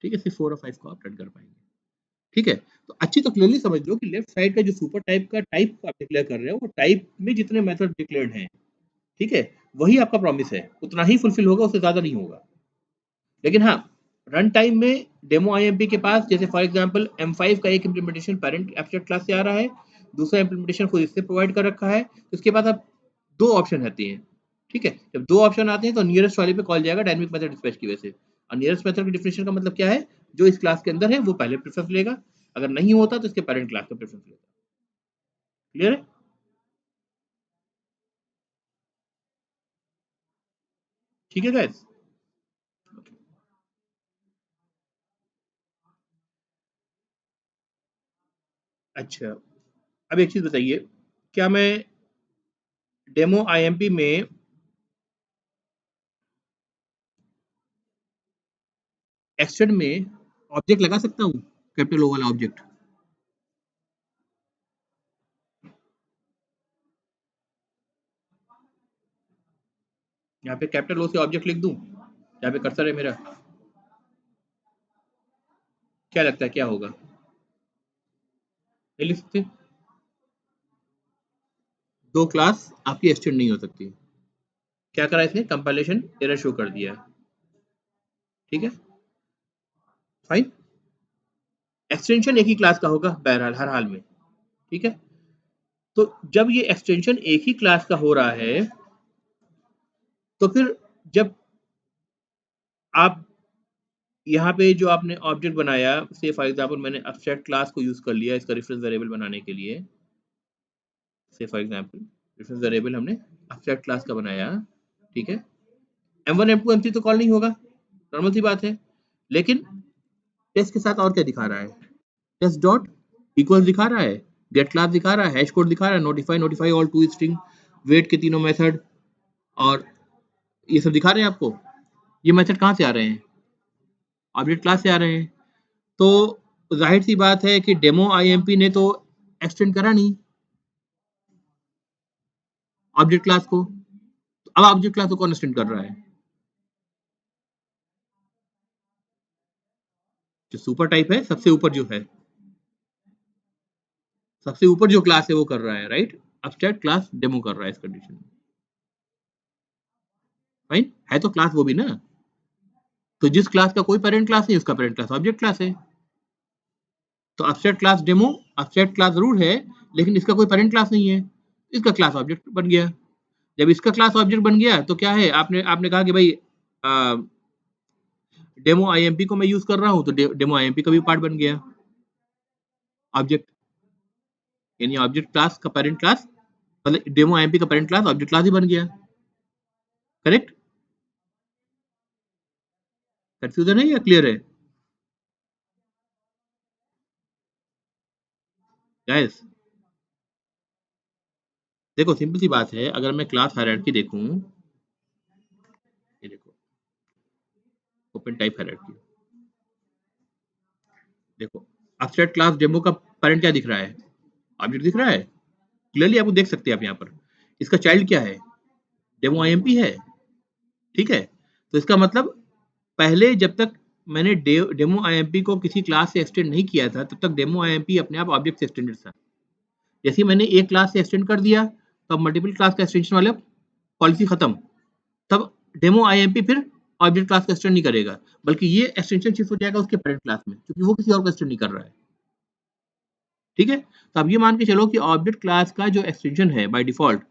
ठीक है? सिर्फ 4 और 5 को आप रन कर पाएंगे, ठीक है? तो अच्छी तो क्लियरली समझ लो कि लेफ्ट साइड का जो सुपर टाइप का टाइप आप डिक्लेयर कर रहे हो, वो टाइप में जितने मेथड डिक्लेयर्ड हैं, ठीक है, वही आपका प्रॉमिस है, उतना ही फुलफिल होगा, उससे ज्यादा नहीं होगा। लेकिन हाँ, रन टाइम में डेमो IMP के पास जैसे फॉर एग्जांपल M5 का एक इम्प्लीमेंटेशन पेरेंट एब्स्ट्रैक्ट क्लास से आ रहा है, दूसरा इम्प्लीमेंटेशन खुद इससे प्रोवाइड कर रखा है, तो इसके बाद अब दो ऑप्शन रहती हैं, ठीक है? जब दो ऑप्शन आते हैं तो नियरेस्ट वाले पे कॉल जाएगा डायनेमिक मेथड डिस्पैच की वजह से, और नियरेस्ट मेथड की डिफिनेशन का मतलब क्या है? जो इस क्लास के अंदर है वो पहले प्रेफरेंस लेगा, अगर नहीं होता तो इसके पेरेंट क्लास का प्रेफरेंस लेगा। क्लियर है? ठीक है गाइस? अच्छा अब एक चीज बताइए, क्या मैं डेमो IMP में एक्सटेंड में ऑब्जेक्ट लगा सकता हूँ, कैपिटल ओ वाला ऑब्जेक्ट? यहाँ पे कैपिटल ओ से ऑब्जेक्ट लिख दूं, यहाँ पे कर्सर है मेरा, क्या लगता है क्या होगा? नहीं लिख सकते? दो क्लास आपकी एक्सटेंड नहीं हो सकती। क्या करा इसने? कंपाइलेशन एरर शो कर दिया। ठीक है, फाइन। एक्सटेंशन एक ही क्लास का होगा बहरहाल हर हाल में। ठीक है, तो जब ये एक्सटेंशन एक ही क्लास का हो रहा है तो फिर जब आप यहाँ पे जो आपने ऑब्जेक्ट बनाया, से फॉर एग्जांपल मैंने एब्स्ट्रैक्ट क्लास को यूज कर लिया इसका रेफरेंस वेरिएबल बनाने के लिए, से फॉर एग्जांपल रेफरेंस वेरिएबल हमने एब्स्ट्रैक्ट क्लास का बनाया। ठीक है, m1 m2 m3 तो कॉल नहीं होगा, नॉर्मल सी बात है। लेकिन टेस्ट के साथ और क्या दिखा रहा है? टेस्ट डॉट इक्वल दिखा रहा है, गेट क्लास दिखा रहा है, हैश कोड दिखा रहा है, notify all to string, wait के तीनों मेथड, और ये सब दिखा रहे हैं आपको। ये मेथड कहाँ से आ रहे हैं? ऑब्जेक्ट क्लास से आ रहे हैं। तो जाहिर सी बात है कि डेमो आईएमपी ने तो एक्सटेंड करा नहीं ऑब्जेक्ट क्लास को। अब ऑब्जेक्ट क्लास को कौन एक्सटेंड कर रहा है? जो सुपर टाइप है, सबसे ऊपर जो है, सबसे ऊपर जो क्लास है वो कर रहा है, राइट? एब्स्ट्रैक्ट क्लास डेमो कर रहा है इस कंडीशन में। फाइन, है तो क्लास वो भी ना। तो जिस क्लास का कोई पेरेंट क्लास नहीं, उसका पेरेंट क्लास ऑब्जेक्ट क्लास है। तो abstract class demo abstract class जरूर है, लेकिन इसका कोई पेरेंट क्लास नहीं है, इसका क्लास ऑब्जेक्ट बन गया। जब इसका क्लास ऑब्जेक्ट बन गया तो क्या है, आपने आपने कहा कि भाई डेमो आईएमपी को मैं यूज कर रहा हूं, तो डेमो आईएमपी का भी पार्ट बन गया ऑब्जेक्ट, यानी ऑब्जेक्ट क्लास का पेरेंट क्लास, मतलब डेमो आईएमपी का पेरेंट क्लास ऑब्जेक्ट क्लास ही बन गया। करेक्ट? कंफ्यूजन है या क्लियर है गाइस? देखो सिंपल सी बात है, अगर मैं क्लास हायरार्की देखूं, ये देखो ओपन टाइप हायरार्की, देखो एब्स्ट्रैक्ट क्लास डेमो का पेरेंट क्या दिख रहा है? ऑब्जेक्ट दिख रहा है, क्लियरली आपको देख सकते हैं आप यहाँ पर। इसका चाइल्ड क्या है? डेमो आईएमपी है। ठीक है, तो इसका मतलब पहले जब तक मैंने डेमो आईएमपी को किसी क्लास से एक्सटेंड नहीं किया था, तब तक डेमो आईएमपी अपने आप ऑब्जेक्ट से एक्सटेंडेड था। जैसे मैंने एक क्लास से एक्सटेंड कर दिया, तब मल्टीपल क्लास का एक्सटेंशन वाले पॉलिसी खत्म, तब डेमो आईएमपी फिर ऑब्जेक्ट क्लास का एक्सटेंड नहीं करेगा, बल्कि ये एक्सटेंशन शिफ्ट हो जाएगा उसके पेरेंट क्लास में, क्योंकि वो किसी और को एक्सटेंड नहीं कर रहा है। ठीक है, तो अब ये मान के चलो कि ऑब्जेक्ट क्लास का जो एक्सटेंशन है बाय डिफॉल्ट,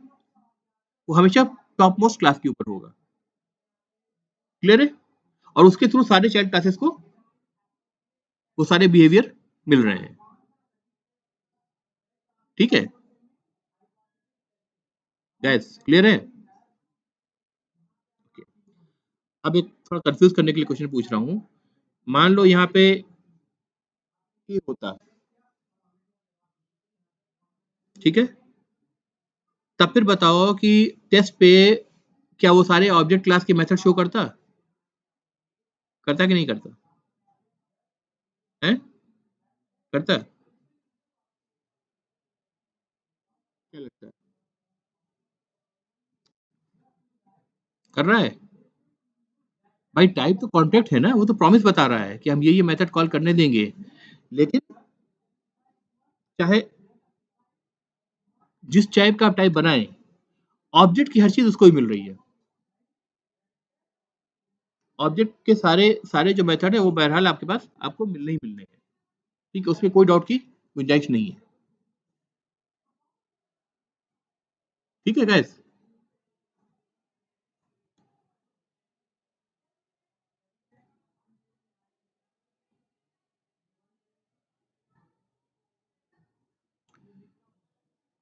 वो हमेशा टॉप मोस्ट क्लास के ऊपर होगा। क्लियर है? और उसके थ्रू सारे चाइल्ड क्लासेस को वो सारे बिहेवियर मिल रहे हैं। ठीक है गैस, क्लियर है? Okay. अब एक थोड़ा कंफ्यूज करने के लिए क्वेश्चन पूछ रहा हूं। मान लो यहाँ पे ये होता, ठीक है, तब फिर बताओ कि टेस्ट पे क्या वो सारे ऑब्जेक्ट क्लास के मेथड शो करता? करता कि नहीं करता? है? करता? क्या लगता है? कर रहा है? भाई टाइप तो कॉन्ट्रैक्ट है ना, वो तो प्रॉमिस बता रहा है कि हम ये मेथड कॉल करने देंगे। लेकिन चाहे जिस टाइप का आप टाइप बनाए, ऑब्जेक्ट की हर चीज उसको ही मिल रही है। ऑब्जेक्ट के सारे सारे जो मेथड है वो बहरहाल आपके पास आपको मिलने ही मिलने हैं। ठीक है, उसमें कोई डाउट की गुंजाइश नहीं है। ठीक है गैस?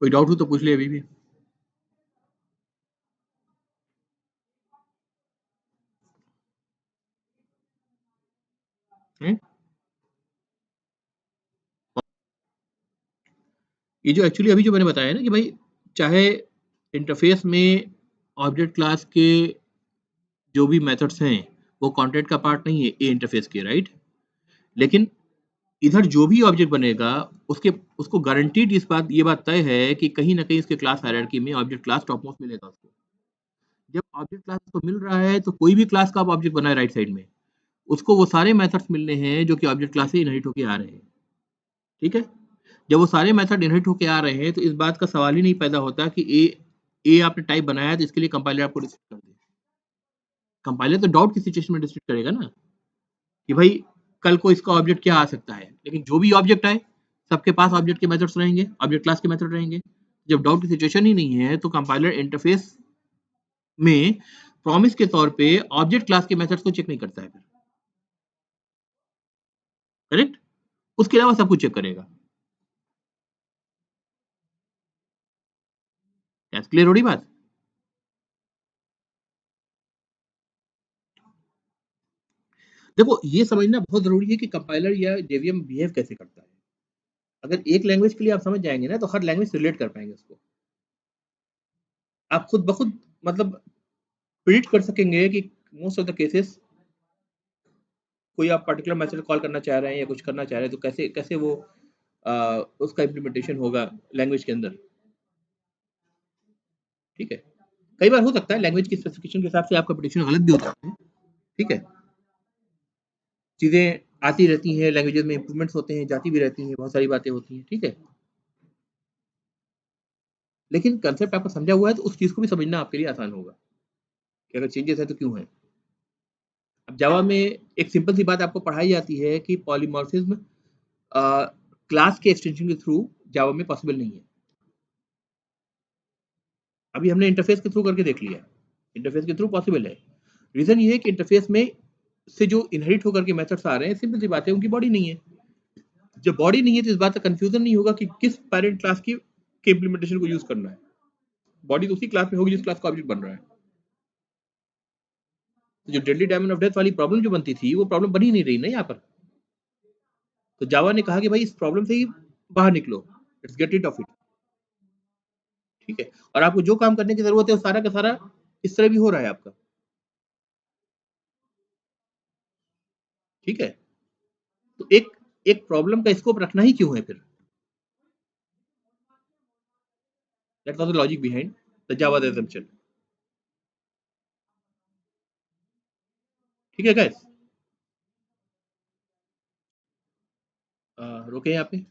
कोई डाउट हो तो पूछ ले अभी भी। हैं? ये जो एक्चुअली अभी जो मैंने बताया ना कि भाई चाहे इंटरफेस में ऑब्जेक्ट क्लास के जो भी मेथड्स हैं वो कंटेंट का पार्ट नहीं है ए इंटरफेस के, राइट? लेकिन इधर जो भी ऑब्जेक्ट बनेगा उसके उसको गारंटीड इस बात ये बात तय है कि कहीं ना कहीं इसके क्लास हायरार्की में ऑब्जेक्ट क्लास टॉप मोस्ट मिलेगा उसको। जब ऑब्जेक्ट क्लास को मिल रहा है तो कोई भी क्लास का आप ऑब्जेक्ट बनाए राइट साइड में, उसको वो सारे मेथड्स मिलने हैं जो कि ऑब्जेक्ट क्लास से इनहेरिट होके आ रहे हैं। ठीक है? जब वो सारे मेथड इनहेरिट होके आ रहे हैं तो इस बात का सवाल ही नहीं पैदा होता कि ए आपने टाइप बनाया है तो इसके लिए कंपाइलर आपको रिस्ट्रिक्ट कर दे। कंपाइलर तो डाउट की सिचुएशन में रिस्ट्रिक्ट करेगा ना कि भाई कल को इसका ऑब्जेक्ट क्या आ सकता है, लेकिन जो भी ऑब्जेक्ट आए सबके पास ऑब्जेक्ट के मेथड्स रहेंगे, ऑब्जेक्ट क्लास के मेथड रहेंगे। जब डाउट की सिचुएशन ही नहीं है तो कंपाइलर इंटरफेस में प्रॉमिस के तौर पे ऑब्जेक्ट क्लास के मेथड्स को चेक नहीं करता है फिर। करेक्ट? उसके अलावा सब कुछ चेक करेगा। क्या क्लियर हो रही बात? देखो ये समझना बहुत जरूरी है कि कंपाइलर या जेवीएम बिहेव कैसे करता है। अगर एक लैंग्वेज के लिए आप समझ जाएंगे ना तो हर लैंग्वेज से रिलेट कर पाएंगे उसको। आप खुद ब खुद मतलब प्रिडिक्ट कर सकेंगे कि मोस्ट ऑफ द केसेस कोई आप पर्टिकुलर मेथड कॉल करना चाह रहे हैं या कुछ करना चाह रहे हैं तो कैसे कैसे वो उसका इम्प्लीमेंटेशन होगा लैंग्वेज के अंदर। ठीक है? कई बार हो सकता है लैंग्वेज की स्पेसिफिकेशन के हिसाब से आपका प्रिडिक्शन गलत भी हो सकता है। ठीक है? चीजें आती रहती हैं, लैंग्वेजेस में इंप्रूवमेंट्स होते हैं, जाती भी रहती हैं, बहुत सारी बातें होती हैं। ठीक है? लेकिन कंसेप्ट आपका समझा हुआ है तो उस चीज को भी समझना आपके लिए आसान होगा कि अगर चेंजेस है तो क्यों है। अब जावा में एक सिंपल सी बात आपको पढ़ाई जाती है कि पॉलीमॉर्फिज्म क्लास के एक्सटेंशन के थ्रू जावा में पॉसिबल नहीं है। अभी हमने इंटरफेस के थ्रू करके देख लिया, इंटरफेस के थ्रू पॉसिबल है। रीजन ये है कि इंटरफेस में से जो इनहेरिट होकर के मेथड्स आ रहे हैं, सिंपल सी बात है, उनकी बॉडी नहीं है। जब बॉडी नहीं है तो इस बात का कंफ्यूजन नहीं होगा कि किस पेरेंट क्लास की के इम्प्लीमेंटेशन को यूज करना है। बॉडी तो उसी क्लास में होगी जिस क्लास का ऑब्जेक्ट बन रहा है। तो जो डेडली डायमंड ऑफ डेथ वाली प्रॉब्लम जो बनती थी वो प्रॉब्लम बनी नहीं रही ना यहाँ पर। तो जावा ने कहा कि भाई इस प्रॉब्लम से ही बाहर निकलो, let's get it of it. ठीक है? और आपको जो काम करने की जरूरत है वो सारा का सारा इस तरह भी हो रहा है आपका। ठीक है? तो एक एक प्रॉब्लम का स्कोप रखना ही क्यों है फिर? That was the logic behind the Java assumption। ठीक है गाइस? रोके यहाँ पे।